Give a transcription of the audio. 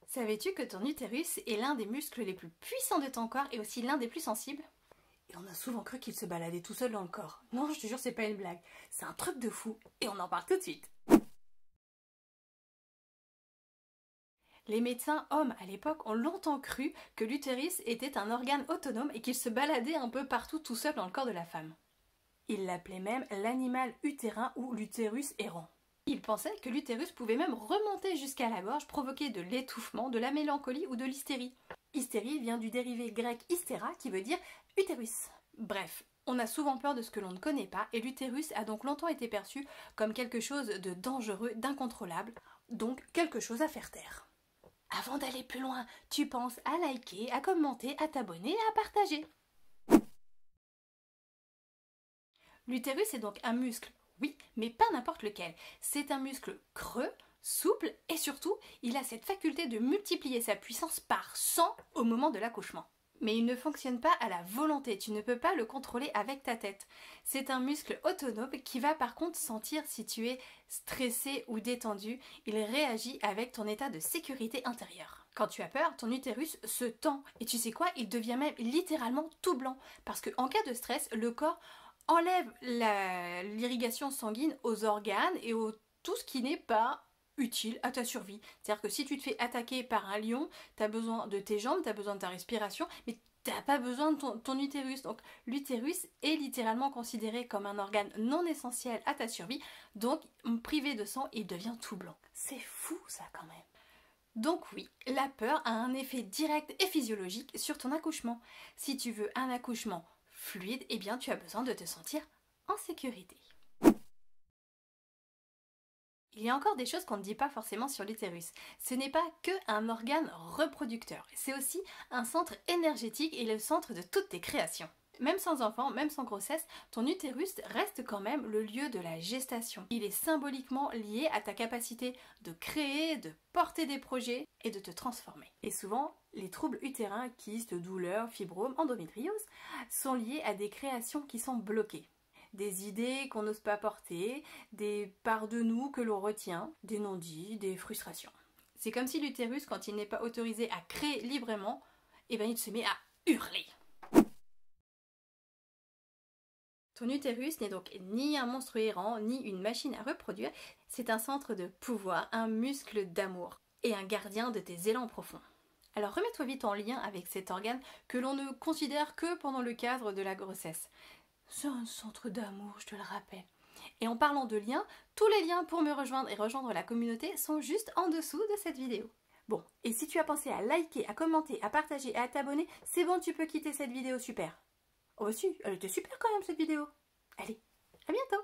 Savais-tu que ton utérus est l'un des muscles les plus puissants de ton corps et aussi l'un des plus sensibles? Et on a souvent cru qu'il se baladait tout seul dans le corps. Non, je te jure, c'est pas une blague. C'est un truc de fou et on en parle tout de suite. Les médecins hommes à l'époque ont longtemps cru que l'utérus était un organe autonome et qu'il se baladait un peu partout tout seul dans le corps de la femme. Ils l'appelaient même l'animal utérin ou l'utérus errant. Ils pensaient que l'utérus pouvait même remonter jusqu'à la gorge, provoquer de l'étouffement, de la mélancolie ou de l'hystérie. Hystérie vient du dérivé grec hystéra qui veut dire utérus. Bref, on a souvent peur de ce que l'on ne connaît pas et l'utérus a donc longtemps été perçu comme quelque chose de dangereux, d'incontrôlable, donc quelque chose à faire taire. Avant d'aller plus loin, tu penses à liker, à commenter, à t'abonner et à partager. L'utérus est donc un muscle, oui, mais pas n'importe lequel. C'est un muscle creux, souple et surtout, il a cette faculté de multiplier sa puissance par 100 au moment de l'accouchement. Mais il ne fonctionne pas à la volonté, tu ne peux pas le contrôler avec ta tête. C'est un muscle autonome qui va par contre sentir si tu es stressé ou détendu. Il réagit avec ton état de sécurité intérieure. Quand tu as peur, ton utérus se tend et tu sais quoi, il devient même littéralement tout blanc. Parce qu'en cas de stress, le corps enlève l'irrigation sanguine aux organes et tout ce qui n'est pas utile à ta survie. C'est-à-dire que si tu te fais attaquer par un lion, tu as besoin de tes jambes, tu as besoin de ta respiration, mais tu n'as pas besoin de ton utérus. Donc l'utérus est littéralement considéré comme un organe non essentiel à ta survie, donc privé de sang, il devient tout blanc. C'est fou ça quand même. Donc oui, la peur a un effet direct et physiologique sur ton accouchement. Si tu veux un accouchement fluide, eh bien tu as besoin de te sentir en sécurité. Il y a encore des choses qu'on ne dit pas forcément sur l'utérus. Ce n'est pas que un organe reproducteur, c'est aussi un centre énergétique et le centre de toutes tes créations. Même sans enfant, même sans grossesse, ton utérus reste quand même le lieu de la gestation. Il est symboliquement lié à ta capacité de créer, de porter des projets et de te transformer. Et souvent, les troubles utérins, kystes, douleurs, fibromes, endométriose, sont liés à des créations qui sont bloquées. Des idées qu'on n'ose pas porter, des parts de nous que l'on retient, des non-dits, des frustrations. C'est comme si l'utérus, quand il n'est pas autorisé à créer librement, eh ben il se met à hurler. Ton utérus n'est donc ni un monstre errant, ni une machine à reproduire, c'est un centre de pouvoir, un muscle d'amour et un gardien de tes élans profonds. Alors remets-toi vite en lien avec cet organe que l'on ne considère que pendant le cadre de la grossesse. C'est un centre d'amour, je te le rappelle. Et en parlant de liens, tous les liens pour me rejoindre et rejoindre la communauté sont juste en dessous de cette vidéo. Bon, et si tu as pensé à liker, à commenter, à partager et à t'abonner, c'est bon, tu peux quitter cette vidéo super. Oh bah si, elle était super quand même cette vidéo. Allez, à bientôt!